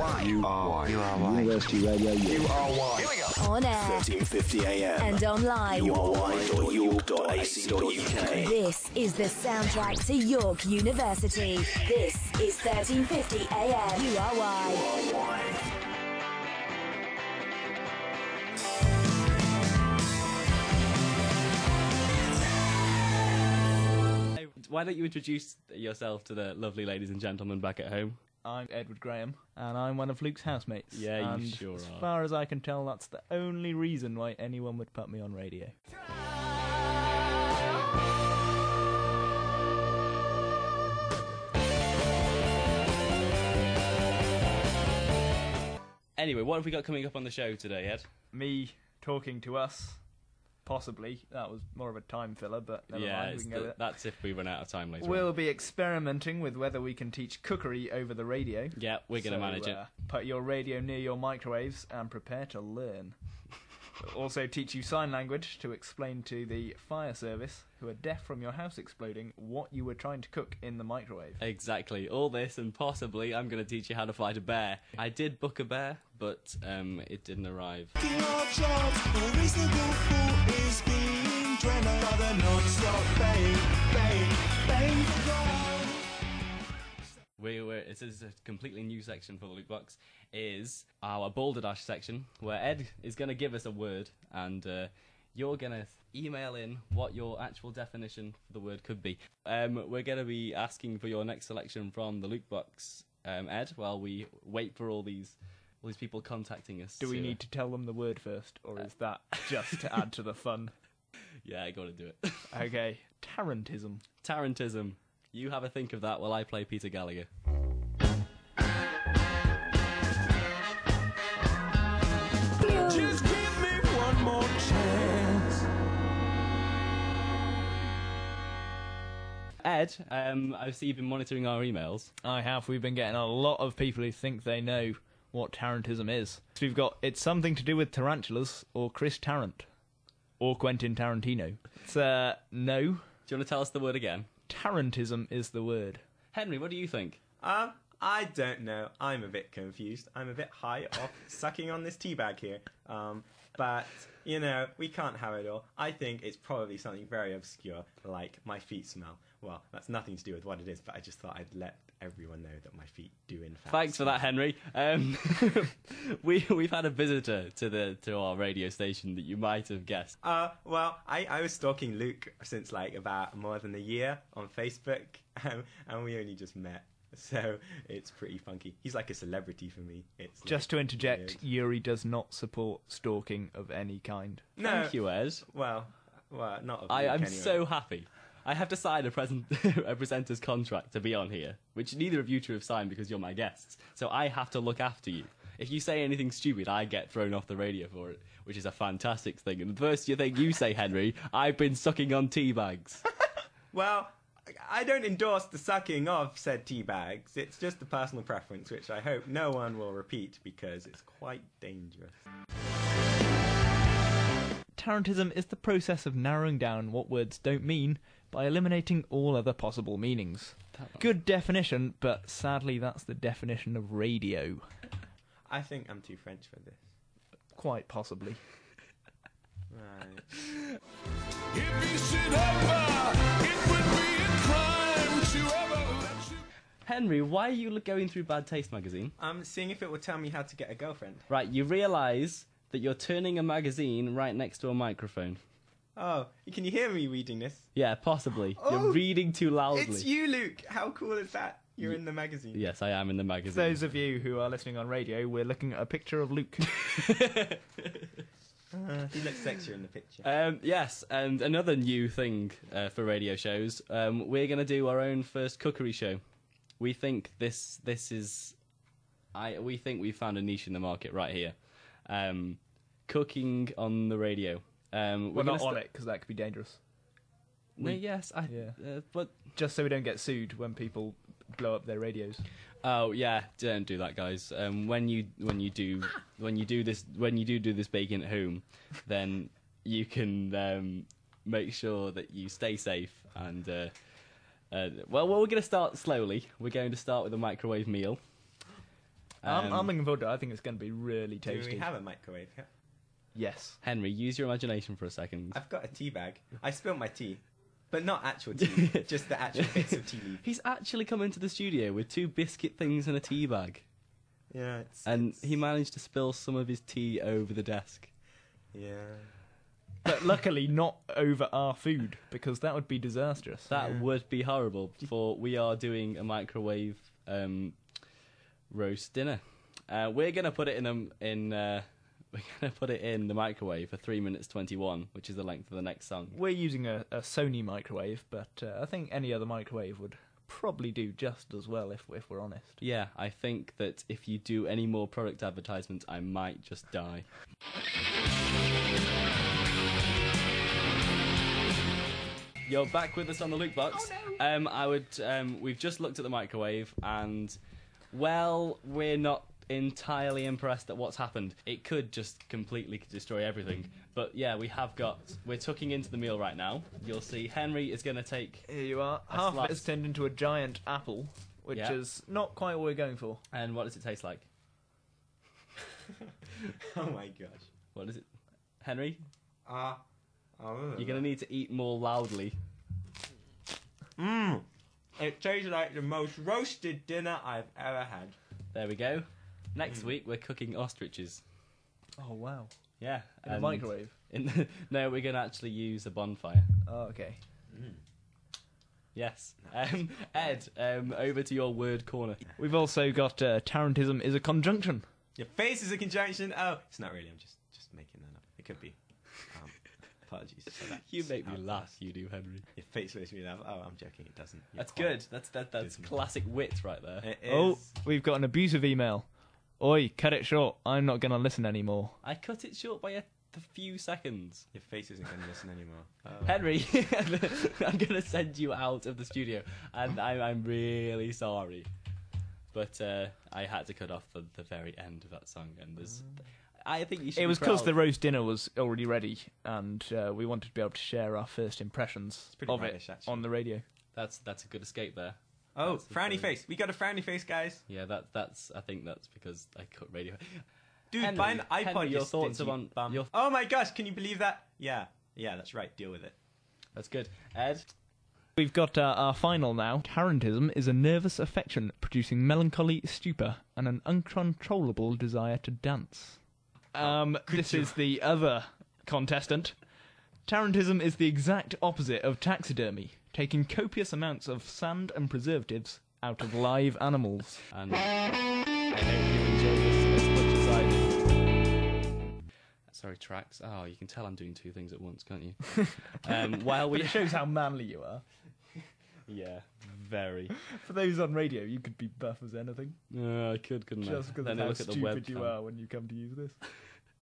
University Radio URY. Here we go. On air 1350 AM. and online. URY.york.ac.uk. This is the soundtrack to York University. This is 1350 AM URY. Why don't you introduce yourself to the lovely ladies and gentlemen back at home? I'm Edward Graham, and I'm one of Luke's housemates. Yeah, you and sure as are. far as I can tell, that's the only reason why anyone would put me on radio. Anyway, what have we got coming up on the show today, Ed? Me talking to us, possibly. That was more of a time filler, but never mind, we can go with it. That's if we run out of time later We'll on. be experimenting with whether we can teach cookery over the radio. Yeah, we're going to manage it. Put your radio near your microwaves and prepare to learn. We'll also teach you sign language to explain to the fire service, who are deaf from your house exploding, what you were trying to cook in the microwave. Exactly. All this, and possibly I'm going to teach you how to fight a bear. I did book a bear, but it didn't arrive. This is a completely new section for the Lukebox, is our Balderdash section, where Ed is going to give us a word, and you're going to email in what your actual definition for the word could be. We're going to be asking for your next selection from the Lukebox, Ed, while we wait for all these people contacting us. Do we need to tell them the word first, or is that just to add to the fun? Yeah, I got to do it. Okay, Tarantism. Tarantism. You have a think of that while I play Peter Gallagher. Just give me one more chance. Ed, I see you've been monitoring our emails. I have. We've been getting a lot of people who think they know what Tarantism is. So we've got, it's something to do with tarantulas, or Chris Tarrant, or Quentin Tarantino. It's, no. Do you want to tell us the word again? Tarantism is the word. Henry, what do you think? I don't know. I'm a bit confused. I'm a bit high off sucking on this tea bag here. But, you know, we can't have it all. I think it's probably something very obscure, like my feet smell. Well, that's nothing to do with what it is, but I just thought I'd let everyone know that my feet do in fact Thanks for smell. that, Henry. We've had a visitor to our radio station that you might have guessed. Well, I was stalking Luke since like about more than a year on Facebook, and we only just met. So it's pretty funky. He's like a celebrity for me. It's Just to interject, Yuri does not support stalking of any kind. No, Thank you, Ed. Well, not. Of I'm Luke, anyway. so happy. I have to sign a presenter's contract to be on here, which neither of you two have signed because you're my guests. So I have to look after you. If you say anything stupid, I get thrown off the radio for it, which is a fantastic thing. And the first thing you say, Henry, I've been sucking on tea bags. Well, I don't endorse the sucking of said tea bags. It's just a personal preference, which I hope no one will repeat because it's quite dangerous. Tarantism is the process of narrowing down what words don't mean by eliminating all other possible meanings. Good definition, but sadly that's the definition of radio. I think I'm too French for this. Quite possibly. Right. If you should ever, it would be a crime to ever let you. Henry, why are you going through Bad Taste magazine? I'm seeing if it will tell me how to get a girlfriend. Right, you realise that you're turning a magazine right next to a microphone. Oh, can you hear me reading this? Yeah, possibly. Oh, You're reading too loudly. It's you, Luke. How cool is that? You're in the magazine. Yes, I am in the magazine. For those of you who are listening on radio, we're looking at a picture of Luke. He looks sexier in the picture. Yes, and another new thing for radio shows, we're going to do our own first cookery show. We think this is... we think we've found a niche in the market right here. Cooking on the radio. We're not on it, because that could be dangerous. No, yes, but... Just so we don't get sued when people blow up their radios. Oh yeah, don't do that, guys. When you do this baking at home, then you can make sure that you stay safe. And well, we're going to start slowly. We're going to start with a microwave meal. I'm looking forward to it. I think it's going to be really Do tasty. we have a microwave here? Yes. Henry, use your imagination for a second. I've got a tea bag. I spilled my tea. But not actual tea, just the actual bits of tea leaf. He's actually come into the studio with 2 biscuit things and a tea bag. Yeah, He managed to spill some of his tea over the desk. Yeah. But luckily not over our food, because that would be disastrous. That would be horrible, for we are doing a microwave roast dinner. We're going to put it we're going to put it in the microwave for 3 minutes 21, which is the length of the next song. We're using a Sony microwave, but I think any other microwave would probably do just as well if we're honest. Yeah, I think that if you do any more product advertisements, I might just die. You're back with us on the Lukebox. Oh no! We've just looked at the microwave, and well, we're not entirely impressed at what's happened. It could just completely destroy everything. But yeah, we're tucking into the meal right now. You'll see Henry is going to take... Here you are. Half of it has turned into a giant apple, which is not quite what we're going for. And what does it taste like? Oh my gosh. What is it? Henry? You're You're going to need to eat more loudly. It tastes like the most roasted dinner I've ever had. There we go. Next week, we're cooking ostriches. Oh, wow. Yeah. In a microwave? No, we're going to actually use a bonfire. Oh, okay. Yes. Ed, over to your word corner. We've also got tarantism is a conjunction. Your face is a conjunction. Oh, it's not really. I'm just making that up. It could be. Apologies. So You make me how it laugh, was. you do, Henry. Your face makes me laugh. Oh, I'm joking. It doesn't. You're That's quite good. That's dismal. classic wit right there. It is. Oh, we've got an abusive email. Oi, cut it short. I'm not going to listen anymore. I cut it short by a few seconds. Your face isn't going to listen anymore. Oh. Henry, I'm going to send you out of the studio, and I'm really sorry. But I had to cut off the very end of that song, and I think you should. It was because because the roast dinner was already ready, and we wanted to be able to share our first impressions pretty of rubbish, it actually. on the radio. That's a good escape there. Oh, That's frowny very- face. We got a frowny face, guys. Yeah, I think that's because I cut radio. Dude, Henry, buy an iPod. Henry, you your thoughts stingy on bum. your... Oh my gosh, can you believe that? Yeah, that's right. Deal with it. That's good. Ed? We've got our final now. Tarantism is a nervous affection producing melancholy, stupor, and an uncontrollable desire to dance. This is the other contestant. Tarantism is the exact opposite of taxidermy, taking copious amounts of sand and preservatives out of live animals. And I hope you enjoy this as much as I do. Sorry, tracks. Oh, you can tell I'm doing 2 things at once, can't you? While But we... it shows how manly you are. Yeah, very. For those on radio, you could be buff as anything. I couldn't I? Just because Then of I how look at the stupid you webcam. are when you come to use this.